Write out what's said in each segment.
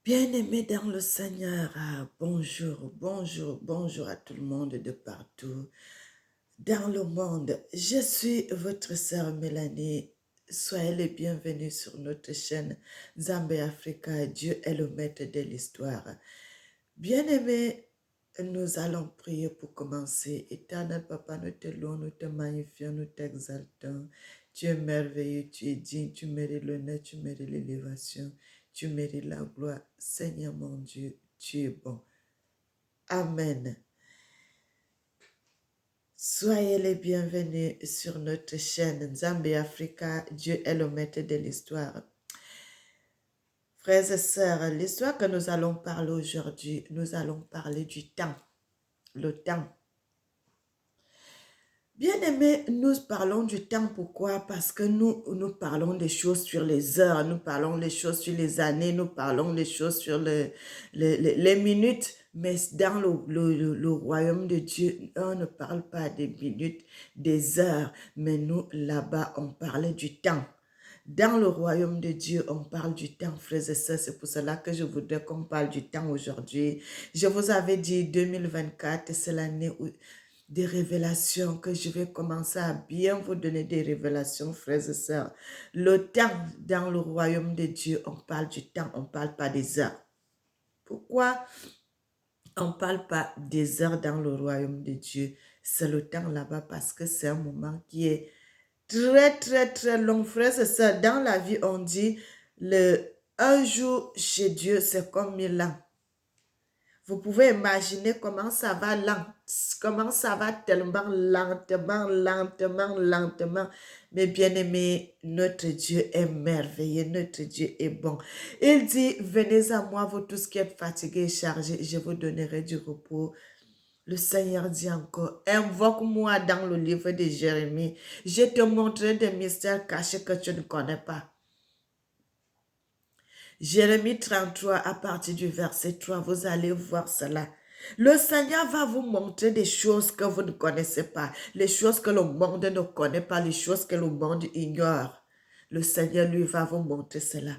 Bien-aimés dans le Seigneur, bonjour, bonjour, bonjour à tout le monde de partout dans le monde. Je suis votre sœur Mélanie. Soyez les bienvenus sur notre chaîne Zambé Africa. Dieu est le maître de l'histoire. Bien-aimés, nous allons prier pour commencer. Éternel Papa, nous te louons, nous te magnifions, nous t'exaltons. Tu es merveilleux, tu es digne, tu mérites l'honneur, tu mérites l'élévation, tu mérites la gloire. Seigneur mon Dieu, tu es bon. Amen. Soyez les bienvenus sur notre chaîne Zambé Africa. Dieu est le maître de l'histoire. Frères et sœurs, l'histoire que nous allons parler aujourd'hui, nous allons parler du temps. Le temps. Bien-aimés, nous parlons du temps. Pourquoi? Parce que nous parlons des choses sur les heures, nous parlons des choses sur les années, nous parlons des choses sur les minutes. Mais dans le royaume de Dieu, on ne parle pas des minutes, des heures. Mais nous, là-bas, on parle du temps. Dans le royaume de Dieu, on parle du temps, frères et sœurs. C'est pour cela que je voudrais qu'on parle du temps aujourd'hui. Je vous avais dit 2024, c'est l'année des révélations, que je vais commencer à bien vous donner des révélations, frères et sœurs. Le temps dans le royaume de Dieu, on parle du temps, on ne parle pas des heures. Pourquoi on ne parle pas des heures dans le royaume de Dieu? C'est le temps là-bas parce que c'est un moment qui est très, très, très long, frères et sœurs. Dans la vie, on dit, un jour chez Dieu, c'est comme 1000 ans. Vous pouvez imaginer comment ça va lent, comment ça va tellement lentement, lentement, lentement. Mais bien aimé, notre Dieu est merveilleux, notre Dieu est bon. Il dit, venez à moi, vous tous qui êtes fatigués et chargés, je vous donnerai du repos. Le Seigneur dit encore, invoque-moi dans le livre de Jérémie. Je te montrerai des mystères cachés que tu ne connais pas. Jérémie 33, à partir du verset 3, vous allez voir cela. Le Seigneur va vous montrer des choses que vous ne connaissez pas, les choses que le monde ne connaît pas, les choses que le monde ignore. Le Seigneur, lui, va vous montrer cela.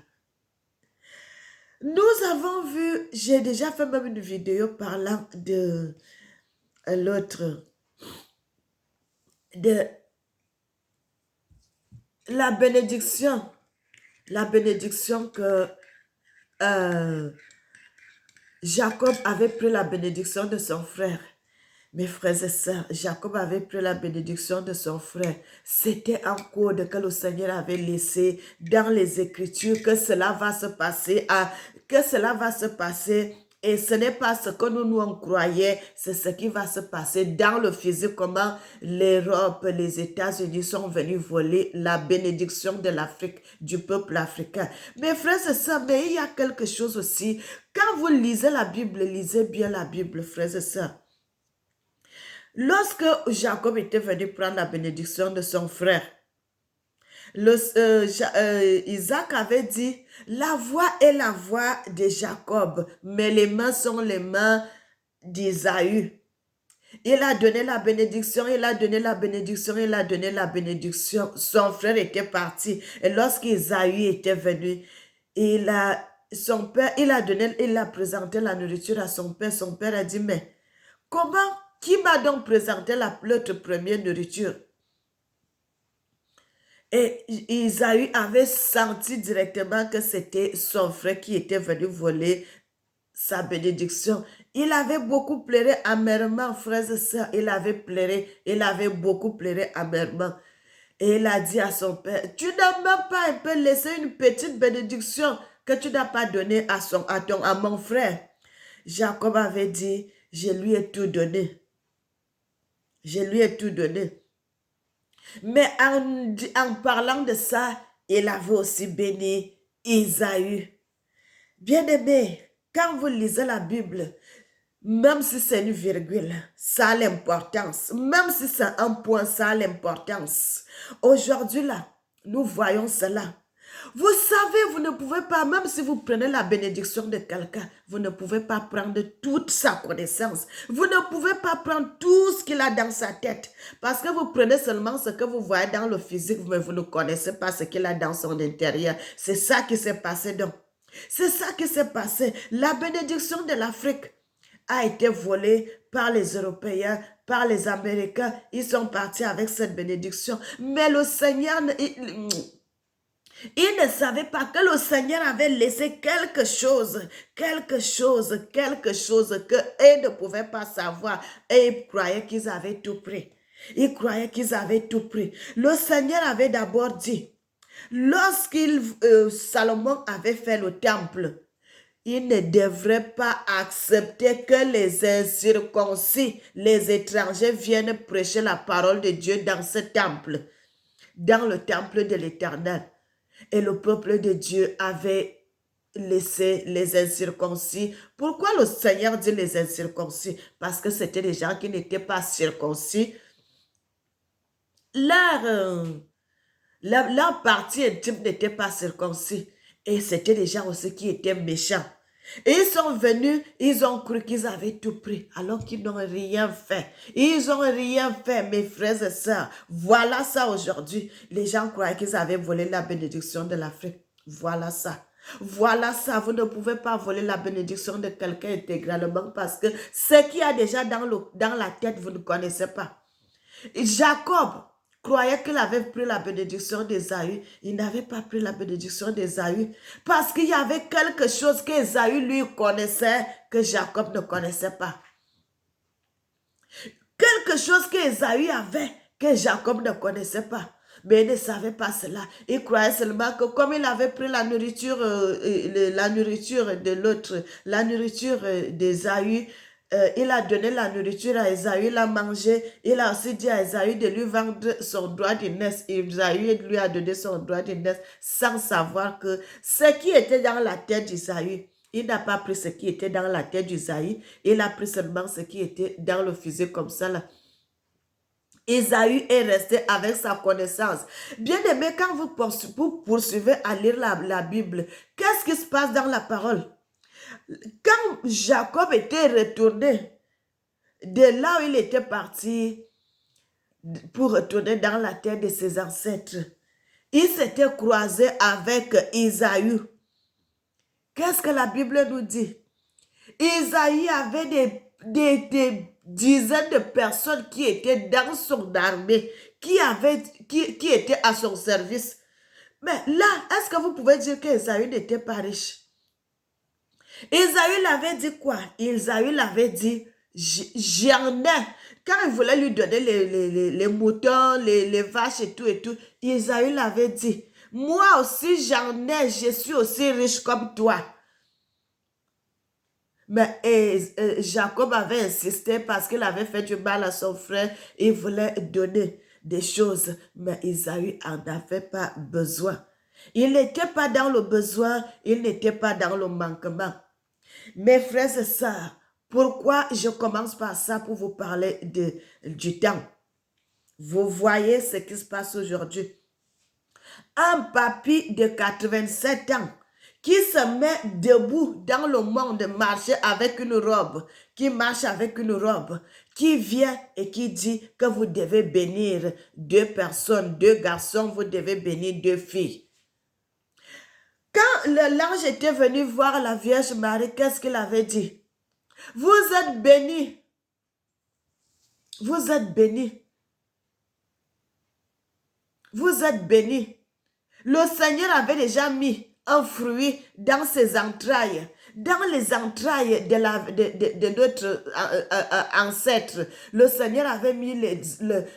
Nous avons vu, j'ai déjà fait même une vidéo parlant de l'autre, de la bénédiction que Jacob avait pris la bénédiction de son frère. Mes frères et sœurs, Jacob avait pris la bénédiction de son frère. C'était un code que le Seigneur avait laissé dans les Écritures, que cela va se passer, et ce n'est pas ce que nous on croyait, c'est ce qui va se passer dans le physique, comment l'Europe, les États-Unis sont venus voler la bénédiction de l'Afrique, du peuple africain. Mes frères et sœurs, mais il y a quelque chose aussi. Quand vous lisez la Bible, lisez bien la Bible, frères et sœurs. Lorsque Jacob était venu prendre la bénédiction de son frère, Isaac avait dit, la voix est la voix de Jacob, mais les mains sont les mains d'Isaü. Il a donné la bénédiction, il a donné la bénédiction, il a donné la bénédiction. Son frère était parti. Et lorsqu'Isaü était venu, il a présenté la nourriture à son père. Son père a dit, mais qui m'a donc présenté l'autre première nourriture? Et Isaü avait senti directement que c'était son frère qui était venu voler sa bénédiction. Il avait beaucoup pleuré amèrement, frères et sœurs. Il avait beaucoup pleuré amèrement. Et il a dit à son père, tu n'as même pas un peu laissé une petite bénédiction que tu n'as pas donnée à mon frère. Jacob avait dit, je lui ai tout donné. Je lui ai tout donné. Mais en parlant de ça, il avait aussi béni Isaü. Bien-aimé, quand vous lisez la Bible, même si c'est une virgule, ça a l'importance. Même si c'est un point, ça a l'importance. Aujourd'hui, là, nous voyons cela. Vous savez, vous ne pouvez pas, même si vous prenez la bénédiction de quelqu'un, vous ne pouvez pas prendre toute sa connaissance. Vous ne pouvez pas prendre tout ce qu'il a dans sa tête. Parce que vous prenez seulement ce que vous voyez dans le physique, mais vous ne connaissez pas ce qu'il a dans son intérieur. C'est ça qui s'est passé donc. C'est ça qui s'est passé. La bénédiction de l'Afrique a été volée par les Européens, par les Américains. Ils sont partis avec cette bénédiction. Mais le Seigneur, il ne savait pas que le Seigneur avait laissé quelque chose qu'eux ne pouvaient pas savoir. Et ils croyaient qu'ils avaient tout pris. Ils croyaient qu'ils avaient tout pris. Le Seigneur avait d'abord dit, Salomon avait fait le temple, il ne devrait pas accepter que les incirconcis, les étrangers viennent prêcher la parole de Dieu dans ce temple, dans le temple de l'Éternel. Et le peuple de Dieu avait laissé les incirconcis. Pourquoi le Seigneur dit les incirconcis? Parce que c'était des gens qui n'étaient pas circoncis. Leur partie intime n'était pas circoncis. Et c'était des gens aussi qui étaient méchants. Et ils sont venus, ils ont cru qu'ils avaient tout pris, alors qu'ils n'ont rien fait. Ils n'ont rien fait, mes frères et sœurs. Voilà ça aujourd'hui. Les gens croyaient qu'ils avaient volé la bénédiction de l'Afrique. Voilà ça. Voilà ça. Vous ne pouvez pas voler la bénédiction de quelqu'un intégralement parce que ce qu'il y a déjà dans la tête, vous ne connaissez pas. Jacob croyait qu'il avait pris la bénédiction d'Ésaü. Il n'avait pas pris la bénédiction d'Ésaü parce qu'il y avait quelque chose qu'Ésaü lui connaissait que Jacob ne connaissait pas. Quelque chose qu'Ésaü avait que Jacob ne connaissait pas. Mais il ne savait pas cela. Il croyait seulement que comme il avait pris la nourriture de l'autre, la nourriture d'Ésaü, il a donné la nourriture à Ésaü, il a mangé. Il a aussi dit à Ésaü de lui vendre son droit d'aînesse. Ésaü lui a donné son droit d'aînesse sans savoir que ce qui était dans la tête d'Ésaü, il n'a pas pris ce qui était dans la tête d'Ésaü. Il a pris seulement ce qui était dans le fusil comme ça là. Ésaü est resté avec sa connaissance. Bien aimé, quand vous poursuivez à lire la Bible, qu'est-ce qui se passe dans la parole? Quand Jacob était retourné de là où il était parti pour retourner dans la terre de ses ancêtres, il s'était croisé avec Ésaü. Qu'est-ce que la Bible nous dit? Ésaü avait des dizaines de personnes qui étaient dans son armée, qui étaient à son service. Mais là, est-ce que vous pouvez dire qu'Ésaü n'était pas riche? Ésaü l'avait dit quoi? Ésaü l'avait dit, j'en ai. Quand il voulait lui donner les moutons, les vaches et tout, Ésaü l'avait dit, moi aussi j'en ai, je suis aussi riche comme toi. Mais Jacob avait insisté parce qu'il avait fait du mal à son frère. Il voulait donner des choses, mais Ésaü n'en avait pas besoin. Il n'était pas dans le besoin, il n'était pas dans le manquement. Mes frères et sœurs, pourquoi je commence par ça pour vous parler du temps? Vous voyez ce qui se passe aujourd'hui. Un papy de 87 ans qui se met debout dans le monde, marche avec une robe, qui marche avec une robe, qui vient et qui dit que vous devez bénir 2 personnes, 2 garçons, vous devez bénir 2 filles. Quand l'ange était venu voir la Vierge Marie, qu'est-ce qu'il avait dit? Vous êtes bénie. Vous êtes bénie. Vous êtes bénie. Le Seigneur avait déjà mis un fruit dans ses entrailles, dans les entrailles de notre ancêtre. Le Seigneur avait mis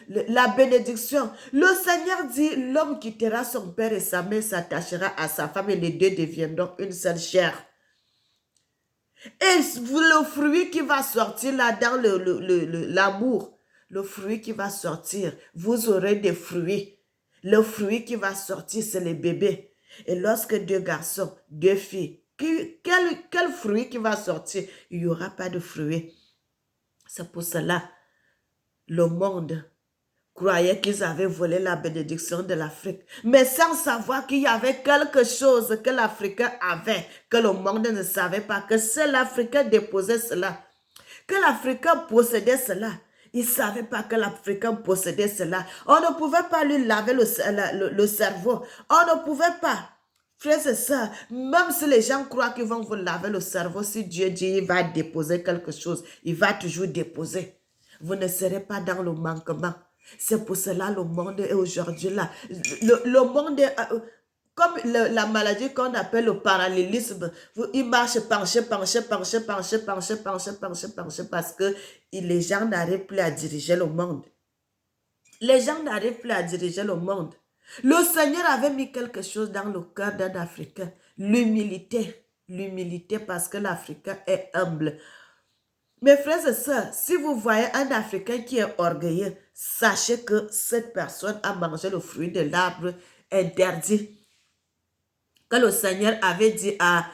la bénédiction. Le Seigneur dit, l'homme quittera son père et sa mère, s'attachera à sa femme et les deux deviendront une seule chair. Et le fruit qui va sortir là dans l'amour, le fruit qui va sortir, vous aurez des fruits. Le fruit qui va sortir, c'est les bébés. Et lorsque 2 garçons, 2 filles, quel fruit qui va sortir? Il n'y aura pas de fruit. C'est pour cela, le monde croyait qu'ils avaient volé la bénédiction de l'Afrique. Mais sans savoir qu'il y avait quelque chose que l'Africain avait, que le monde ne savait pas, que seul l'Africain déposait cela, que l'Africain possédait cela. Il ne savait pas que l'Africain possédait cela. On ne pouvait pas lui laver le cerveau. On ne pouvait pas Frères et sœurs, même si les gens croient qu'ils vont vous laver le cerveau, si Dieu dit il va déposer quelque chose, il va toujours déposer. Vous ne serez pas dans le manquement. C'est pour cela le monde est aujourd'hui là. Le monde est... comme la maladie qu'on appelle le parallélisme, il marche penché, penché, penché, penché, penché, penché, penché, penché, parce que les gens n'arrivent plus à diriger le monde. Les gens n'arrivent plus à diriger le monde. Le Seigneur avait mis quelque chose dans le cœur d'un Africain, l'humilité. L'humilité parce que l'Africain est humble. Mes frères et sœurs, si vous voyez un Africain qui est orgueilleux, sachez que cette personne a mangé le fruit de l'arbre interdit que le Seigneur avait dit à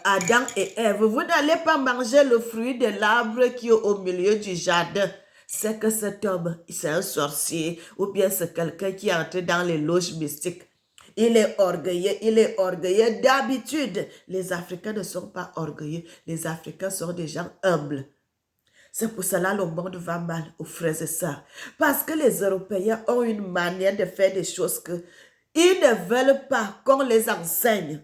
Adam et Ève, vous n'allez pas manger le fruit de l'arbre qui est au milieu du jardin. C'est que cet homme, c'est un sorcier ou bien c'est quelqu'un qui est entré dans les loges mystiques. Il est orgueilleux. D'habitude, les Africains ne sont pas orgueilleux. Les Africains sont des gens humbles. C'est pour cela que le monde va mal aux frères et sœurs. Parce que les Européens ont une manière de faire des choses que ils ne veulent pas qu'on les enseigne.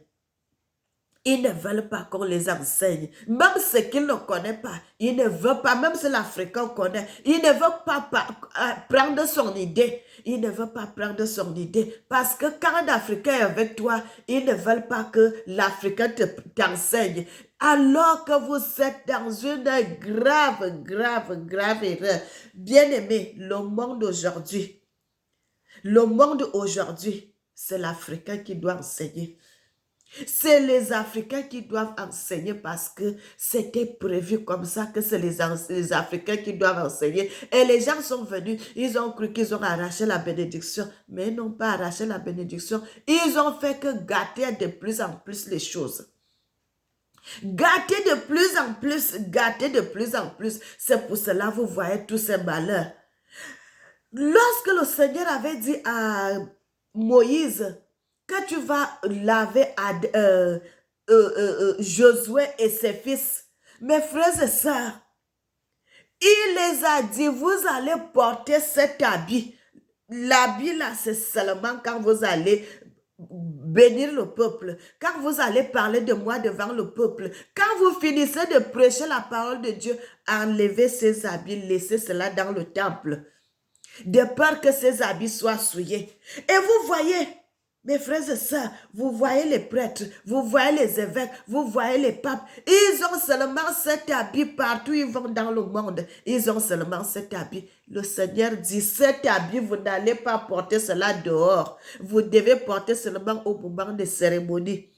Ils ne veulent pas qu'on les enseigne. Même ce qu'ils ne connaissent pas, ils ne veulent pas, même si l'Africain connaît, ils ne veulent pas prendre son idée. Ils ne veulent pas prendre son idée. Parce que quand un Africain est avec toi, ils ne veulent pas que l'Africain t'enseigne. Alors que vous êtes dans une grave erreur. Bien-aimé, le monde aujourd'hui, c'est l'Africain qui doit enseigner. C'est les Africains qui doivent enseigner parce que c'était prévu comme ça que c'est les Africains qui doivent enseigner. Et les gens sont venus, ils ont cru qu'ils ont arraché la bénédiction, mais ils n'ont pas arraché la bénédiction. Ils ont fait que gâter de plus en plus les choses. Gâter de plus en plus, gâter de plus en plus. C'est pour cela que vous voyez tous ces malheurs. Lorsque le Seigneur avait dit à Moïse que tu vas laver Josué et ses fils, mes frères et sœurs, il les a dit, vous allez porter cet habit. L'habit là, c'est seulement quand vous allez bénir le peuple, quand vous allez parler de moi devant le peuple, quand vous finissez de prêcher la parole de Dieu, enlevez ces habits, laissez cela dans le temple, de peur que ces habits soient souillés. Et vous voyez, mes frères et sœurs, vous voyez les prêtres, vous voyez les évêques, vous voyez les papes, ils ont seulement cet habit partout où ils vont dans le monde. Ils ont seulement cet habit. Le Seigneur dit, cet habit, vous n'allez pas porter cela dehors. Vous devez porter seulement au moment des cérémonies.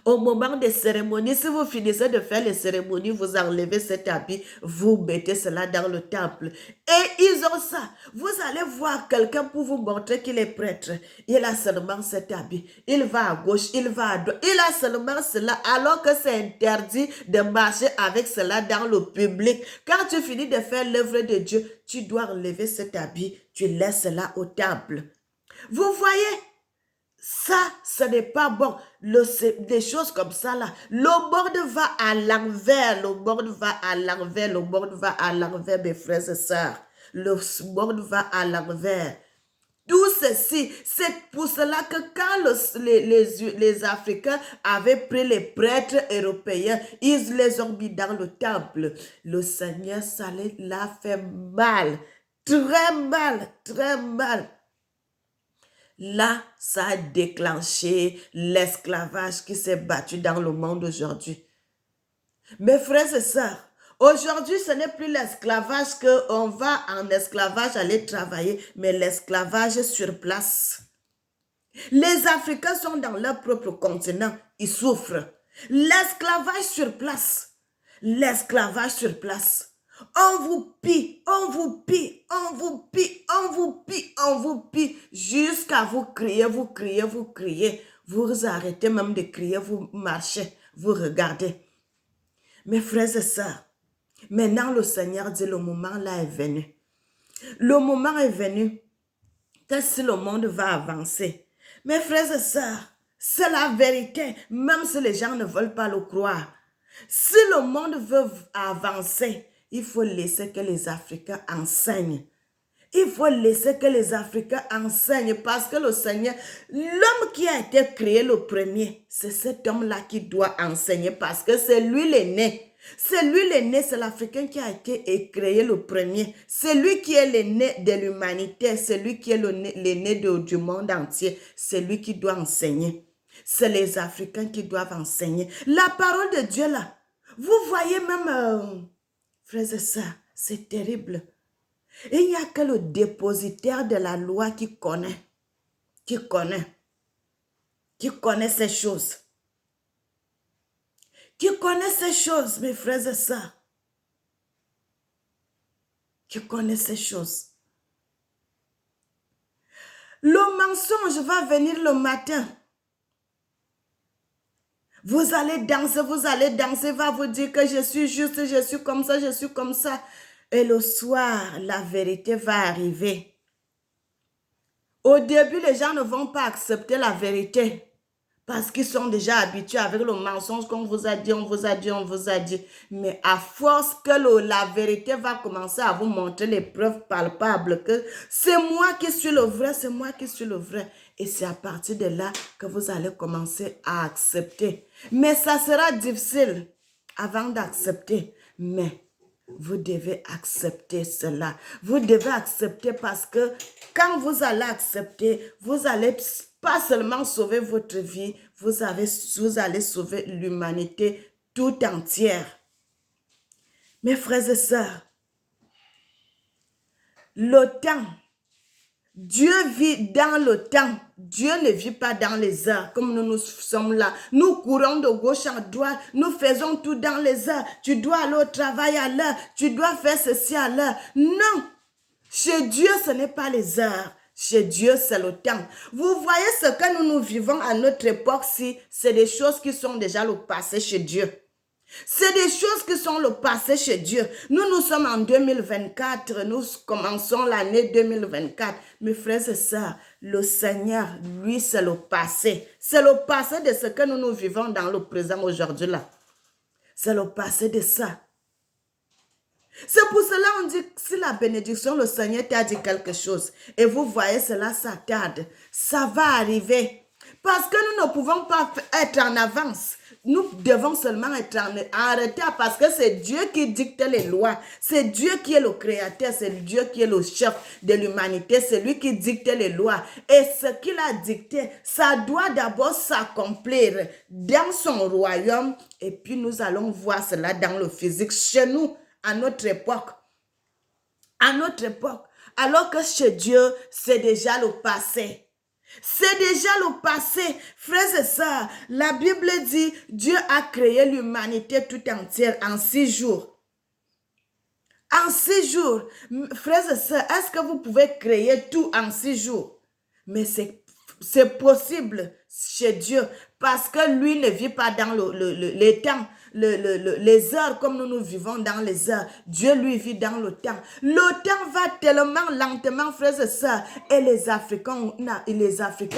Au moment des cérémonies, si vous finissez de faire les cérémonies, vous enlevez cet habit, vous mettez cela dans le temple. Et ils ont ça. Vous allez voir quelqu'un pour vous montrer qu'il est prêtre. Il a seulement cet habit. Il va à gauche, il va à droite. Il a seulement cela, alors que c'est interdit de marcher avec cela dans le public. Quand tu finis de faire l'œuvre de Dieu, tu dois enlever cet habit, tu laisses cela au temple. Vous voyez? Ça, ce n'est pas bon. Des choses comme ça, là. Le monde va à l'envers. Le monde va à l'envers. Le monde va à l'envers, mes frères et sœurs. Le monde va à l'envers. Tout ceci, c'est pour cela que quand les Africains avaient pris les prêtres européens, ils les ont mis dans le temple. Le Seigneur, ça l'a fait mal. Très mal, très mal. Là, ça a déclenché l'esclavage qui s'est battu dans le monde aujourd'hui. Mes frères et sœurs, aujourd'hui, ce n'est plus l'esclavage qu'on va en esclavage aller travailler, mais l'esclavage sur place. Les Africains sont dans leur propre continent, ils souffrent. L'esclavage sur place. L'esclavage sur place. On vous pille, on vous pille, on vous pille, on vous pille, on vous pille, jusqu'à vous crier, vous criez, vous criez. Vous arrêtez même de crier, vous marchez, vous regardez. Mes frères et sœurs, maintenant le Seigneur dit le moment là est venu. Le moment est venu que si le monde va avancer, mes frères et sœurs, c'est la vérité, même si les gens ne veulent pas le croire. Si le monde veut avancer, il faut laisser que les Africains enseignent. Il faut laisser que les Africains enseignent parce que le Seigneur, l'homme qui a été créé le premier, c'est cet homme-là qui doit enseigner parce que c'est lui l'aîné. C'est lui l'aîné, c'est l'Africain qui a été créé le premier. C'est lui qui est l'aîné de l'humanité, c'est lui qui est l'aîné du monde entier. C'est lui qui doit enseigner. C'est les Africains qui doivent enseigner. La parole de Dieu là, vous voyez même, frères et sœurs, c'est terrible. Et il n'y a que le dépositaire de la loi qui connaît ces choses. Qui connaît ces choses, mes frères et sœurs. Qui connaît ces choses. Le mensonge va venir le matin. Vous allez danser, va vous dire que je suis juste, je suis comme ça, je suis comme ça. Et le soir, la vérité va arriver. Au début, les gens ne vont pas accepter la vérité parce qu'ils sont déjà habitués avec le mensonge qu'on vous a dit, on vous a dit, on vous a dit. Mais à force que la vérité va commencer à vous montrer les preuves palpables que c'est moi qui suis le vrai, c'est moi qui suis le vrai. Et c'est à partir de là que vous allez commencer à accepter. Mais ça sera difficile avant d'accepter. Mais vous devez accepter cela. Vous devez accepter parce que quand vous allez accepter, vous allez pas seulement sauver votre vie, vous allez sauver l'humanité tout entière. Mes frères et sœurs, le temps, Dieu vit dans le temps. Dieu ne vit pas dans les heures comme nous sommes là. Nous courons de gauche à droite. Nous faisons tout dans les heures. Tu dois aller au travail à l'heure. Tu dois faire ceci à l'heure. Non. Chez Dieu, ce n'est pas les heures. Chez Dieu, c'est le temps. Vous voyez ce que nous vivons à notre époque-ci, c'est des choses qui sont déjà le passé chez Dieu. C'est des choses qui sont le passé chez Dieu. Nous sommes en 2024, nous commençons l'année 2024. Mes frères et sœurs, le Seigneur, lui, c'est le passé. C'est le passé de ce que nous vivons dans le présent aujourd'hui là. C'est le passé de ça. C'est pour cela on dit que si la bénédiction, le Seigneur t'a dit quelque chose et vous voyez cela, ça tarde, ça va arriver. Parce que nous ne pouvons pas être en avance. Nous devons seulement être en retard parce que c'est Dieu qui dicte les lois. C'est Dieu qui est le créateur, c'est Dieu qui est le chef de l'humanité. C'est lui qui dicte les lois. Et ce qu'il a dicté, ça doit d'abord s'accomplir dans son royaume. Et puis nous allons voir cela dans le physique chez nous, à notre époque. À notre époque. Alors que chez Dieu, c'est déjà le passé. C'est déjà le passé. Frères et sœurs, la Bible dit, Dieu a créé l'humanité tout entière en 6 jours. En 6 jours. Frères et sœurs, est-ce que vous pouvez créer tout en 6 jours? Mais c'est possible chez Dieu parce que lui ne vit pas dans les temps. Les heures comme nous vivons dans les heures. Dieu lui vit dans le temps. Le temps va tellement lentement, frères et sœurs. Et les Africains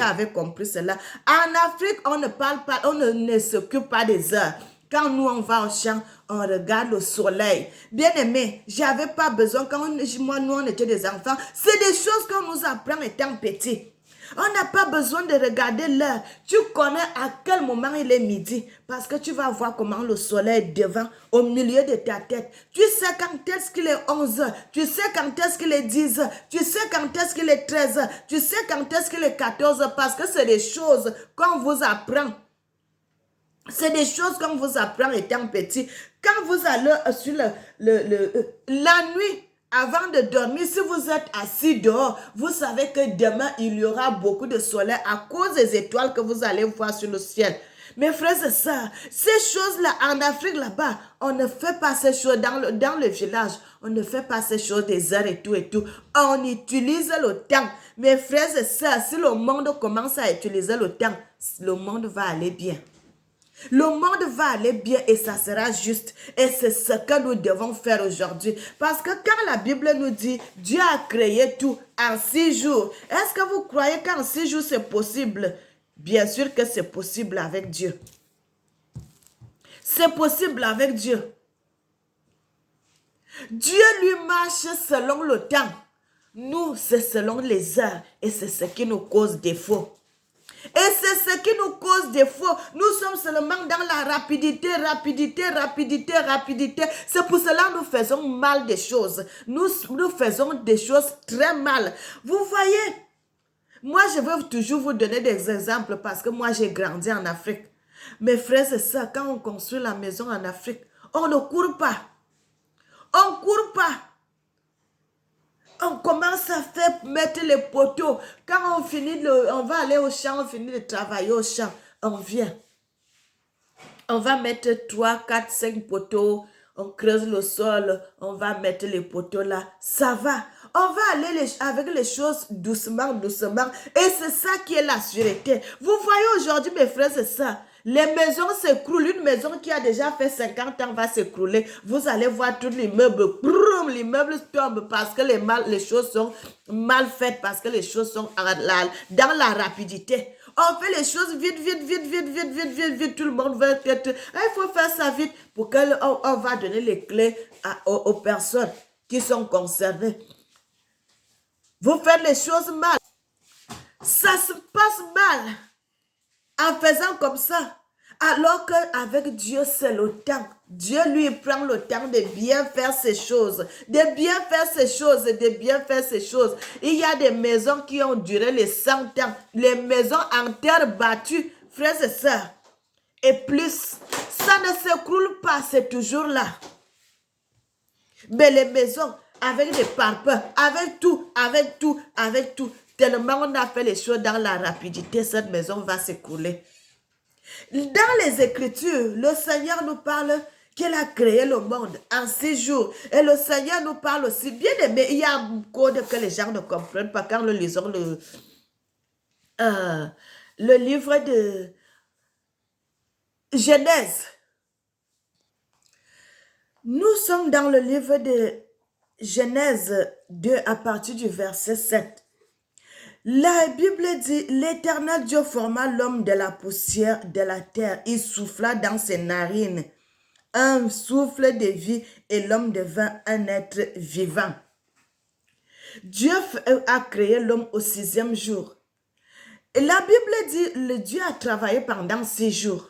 avaient compris cela. En Afrique, on ne parle pas, on ne s'occupe pas des heures. Quand nous, on va au champ, on regarde le soleil. Bien aimé, j'avais pas besoin, quand nous, on était des enfants, c'est des choses qu'on nous apprend étant petits. On n'a pas besoin de regarder l'heure. Tu connais à quel moment il est midi. Parce que tu vas voir comment le soleil est devant, au milieu de ta tête. Tu sais quand est-ce qu'il est 11 heures. Tu sais quand est-ce qu'il est 10 heures. Tu sais quand est-ce qu'il est 13 heures. Tu sais quand est-ce qu'il est 14 heures. Parce que c'est des choses qu'on vous apprend. C'est des choses qu'on vous apprend étant petit. Quand vous allez sur la nuit, avant de dormir, si vous êtes assis dehors, vous savez que demain, il y aura beaucoup de soleil à cause des étoiles que vous allez voir sur le ciel. Mes frères et sœurs, ces choses-là, en Afrique là-bas, on ne fait pas ces choses dans le village. On ne fait pas ces choses des heures et tout et tout. On utilise le temps. Mes frères et sœurs, si le monde commence à utiliser le temps, le monde va aller bien. Le monde va aller bien et ça sera juste. Et c'est ce que nous devons faire aujourd'hui. Parce que quand la Bible nous dit, Dieu a créé tout en 6 jours. Est-ce que vous croyez qu'en 6 jours c'est possible? Bien sûr que c'est possible avec Dieu. C'est possible avec Dieu. Dieu lui marche selon le temps. Nous, c'est selon les heures et c'est ce qui nous cause défaut. Et c'est ce qui nous cause défaut. Nous sommes seulement dans la rapidité. C'est pour cela que nous faisons mal des choses. Nous faisons des choses très mal. Vous voyez, moi je veux toujours vous donner des exemples parce que moi j'ai grandi en Afrique. Mes frères et sœurs, quand on construit la maison en Afrique, on ne court pas. On ne court pas. On commence à faire mettre les poteaux. Quand on finit, on va aller au champ, on finit de travailler au champ, on vient. On va mettre 3, 4, 5 poteaux, on creuse le sol, on va mettre les poteaux là. Ça va. On va aller avec les choses doucement. Et c'est ça qui est la sûreté. Vous voyez aujourd'hui, mes frères, c'est ça. Les maisons s'écroulent. Une maison qui a déjà fait 50 ans va s'écrouler. Vous allez voir tout l'immeuble. L'immeuble tombe parce que les choses sont mal faites, parce que les choses sont dans la rapidité. On fait les choses vite. Tout le monde veut être... Il faut faire ça vite pour qu'on va donner les clés aux personnes qui sont concernées. Vous faites les choses mal. Ça se passe mal en faisant comme ça. Alors qu'avec Dieu, c'est le temps. Dieu, lui, prend le temps de bien faire ces choses. Il y a des maisons qui ont duré les 100 ans. Les maisons en terre battue, frères et sœurs. Et plus, ça ne s'écroule pas, c'est toujours là. Mais les maisons, avec des parpaings, avec tout. Tellement on a fait les choses dans la rapidité, cette maison va s'écrouler. Dans les Écritures, le Seigneur nous parle qu'il a créé le monde en 6 jours. Et le Seigneur nous parle aussi, bien aimé, il y a un code que les gens ne comprennent pas quand nous lisons le livre de Genèse. Nous sommes dans le livre de Genèse 2 à partir du verset 7. La Bible dit, l'Éternel Dieu forma l'homme de la poussière de la terre. Il souffla dans ses narines un souffle de vie et l'homme devint un être vivant. Dieu a créé l'homme au 6e jour. Et la Bible dit, le Dieu a travaillé pendant 6 jours.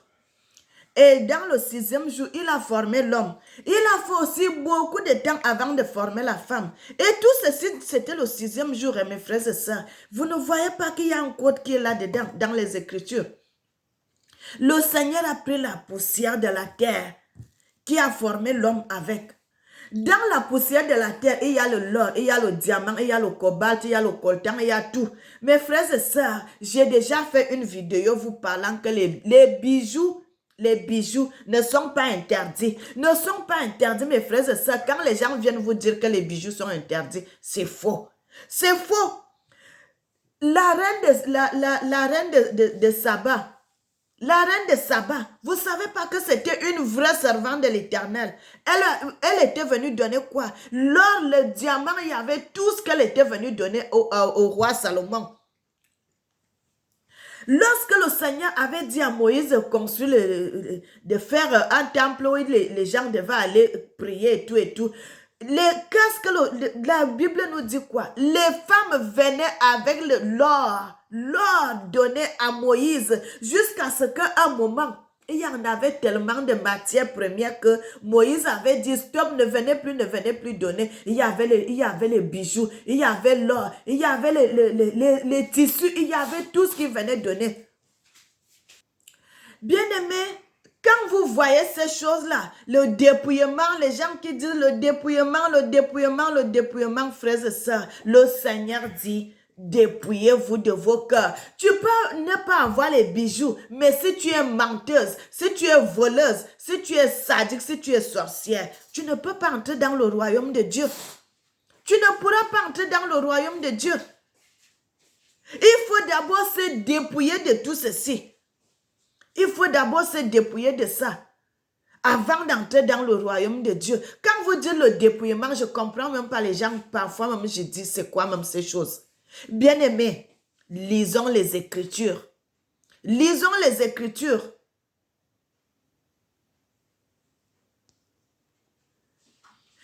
Et dans le 6e jour, il a formé l'homme. Il a fait aussi beaucoup de temps avant de former la femme. Et tout ceci, c'était le 6e jour, mes frères et sœurs. Vous ne voyez pas qu'il y a un code qui est là-dedans, dans les Écritures. Le Seigneur a pris la poussière de la terre qui a formé l'homme avec. Dans la poussière de la terre, il y a l'or, il y a le diamant, il y a le cobalt, il y a le coltan, il y a tout. Mes frères et sœurs, j'ai déjà fait une vidéo vous parlant que les bijoux ne sont pas interdits. Ne sont pas interdits, mes frères et sœurs. Quand les gens viennent vous dire que les bijoux sont interdits, c'est faux. C'est faux. La reine de Saba, vous ne savez pas que c'était une vraie servante de l'Éternel. Elle était venue donner quoi? L'or, le diamant, il y avait tout ce qu'elle était venue donner au roi Salomon. Lorsque le Seigneur avait dit à Moïse de faire un temple où les gens devaient aller prier et tout, la Bible nous dit quoi? Les femmes venaient avec l'or donné à Moïse jusqu'à ce qu'à un moment, il y en avait tellement de matières premières que Moïse avait dit stop, ne venez plus donner. Il y avait les bijoux, il y avait l'or, il y avait les tissus, il y avait tout ce qu'il venait donner. Bien-aimés, quand vous voyez ces choses-là, le dépouillement, les gens qui disent le dépouillement, frères et sœurs, le Seigneur dit, dépouillez-vous de vos cœurs. Tu peux ne pas avoir les bijoux, mais si tu es menteuse, si tu es voleuse, si tu es sadique, si tu es sorcière, tu ne peux pas entrer dans le royaume de Dieu. Tu ne pourras pas entrer dans le royaume de Dieu. Il faut d'abord se dépouiller de tout ceci. Il faut d'abord se dépouiller de ça avant d'entrer dans le royaume de Dieu. Quand vous dites le dépouillement, je ne comprends même pas les gens. Parfois même je dis c'est quoi même ces choses. Bien-aimés, lisons les Écritures. Lisons les Écritures.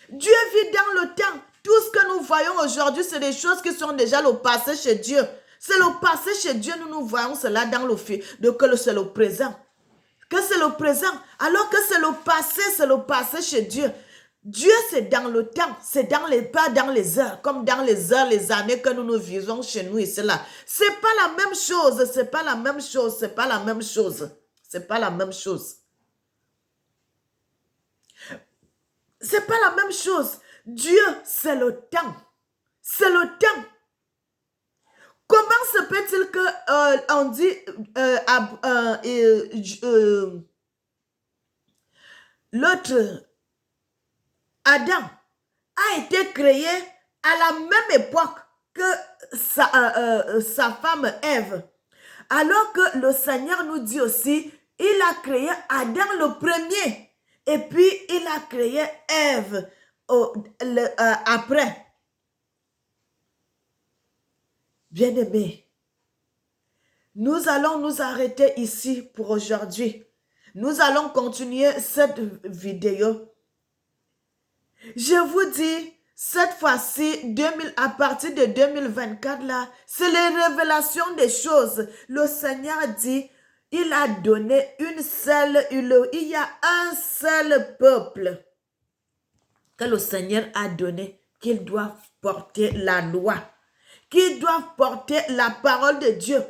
Dieu vit dans le temps. Tout ce que nous voyons aujourd'hui, c'est des choses qui sont déjà le passé chez Dieu. C'est le passé chez Dieu, nous voyons cela dans le c'est le présent. Que c'est le présent, alors que c'est le passé chez Dieu. Dieu, c'est dans le temps, c'est pas dans les heures, comme dans les heures, les années que nous vivons chez nous ici là. C'est pas la même chose, c'est pas la même chose, c'est pas la même chose. C'est pas la même chose. C'est pas la même chose. Dieu, c'est le temps. C'est le temps. Comment se peut-il que on dit l'autre Adam a été créé à la même époque que sa femme Ève. Alors que le Seigneur nous dit aussi, il a créé Adam le premier. Et puis, il a créé Ève après. Bien-aimés, nous allons nous arrêter ici pour aujourd'hui. Nous allons continuer cette vidéo. Je vous dis, cette fois-ci, à partir de 2024, là, c'est les révélations des choses. Le Seigneur dit, il a donné il y a un seul peuple que le Seigneur a donné, qu'ils doivent porter la loi, qu'ils doivent porter la parole de Dieu,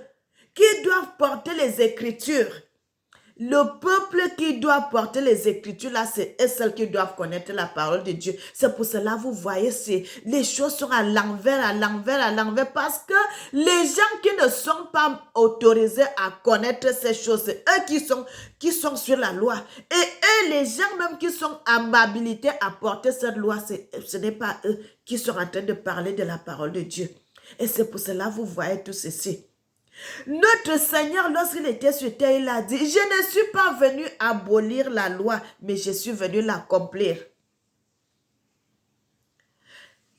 qu'ils doivent porter les Écritures. Le peuple qui doit porter les Écritures, là, c'est ceux qui doivent connaître la parole de Dieu. C'est pour cela, vous voyez, les choses sont à l'envers, parce que les gens qui ne sont pas autorisés à connaître ces choses, c'est eux qui sont sur la loi. Et eux, les gens même qui sont en habilité à porter cette loi, ce n'est pas eux qui sont en train de parler de la parole de Dieu. Et c'est pour cela, vous voyez tout ceci. Notre Seigneur, lorsqu'il était sur terre, il a dit, je ne suis pas venu abolir la loi, mais je suis venu l'accomplir.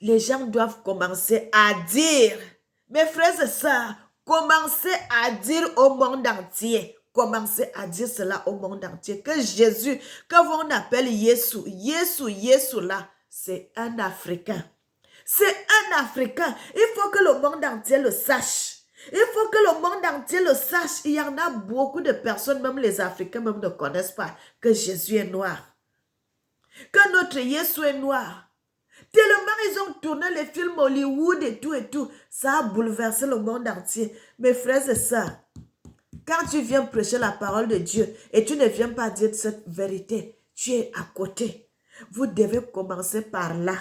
Les gens doivent commencer à dire, mes frères et sœurs, commencez à dire au monde entier, commencez à dire cela au monde entier, que Jésus, que on appelle Yesu là, c'est un Africain. C'est un Africain. Il faut que le monde entier le sache. Il faut que le monde entier le sache. Il y en a beaucoup de personnes, même les Africains, même ne connaissent pas que Jésus est noir. Que notre Jésus est noir. Tellement ils ont tourné les films Hollywood et tout. Ça a bouleversé le monde entier. Mes frères et sœurs, quand tu viens prêcher la parole de Dieu et tu ne viens pas dire cette vérité, tu es à côté. Vous devez commencer par là.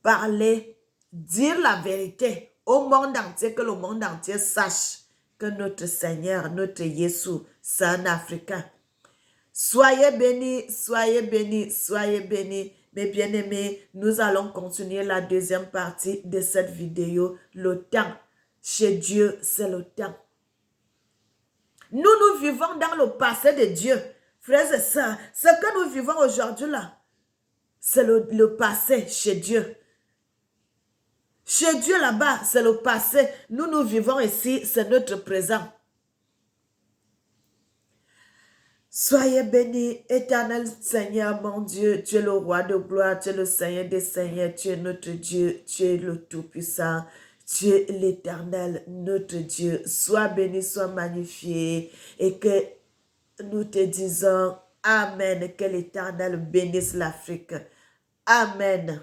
Parler, dire la vérité au monde entier, que le monde entier sache que notre Seigneur, notre Jésus, c'est un Africain. Soyez bénis, soyez bénis, soyez bénis. Mes bien-aimés, nous allons continuer la deuxième partie de cette vidéo. Le temps, chez Dieu, c'est le temps. Nous vivons dans le passé de Dieu. Frères et sœurs, ce que nous vivons aujourd'hui là, c'est le passé chez Dieu. Chez Dieu là-bas, c'est le passé. Nous vivons ici, c'est notre présent. Soyez bénis, éternel Seigneur, mon Dieu. Tu es le roi de gloire, tu es le Seigneur des seigneurs, tu es notre Dieu, tu es le Tout-Puissant, tu es l'éternel, notre Dieu. Sois béni, sois magnifié et que nous te disons Amen, que l'Éternel bénisse l'Afrique. Amen.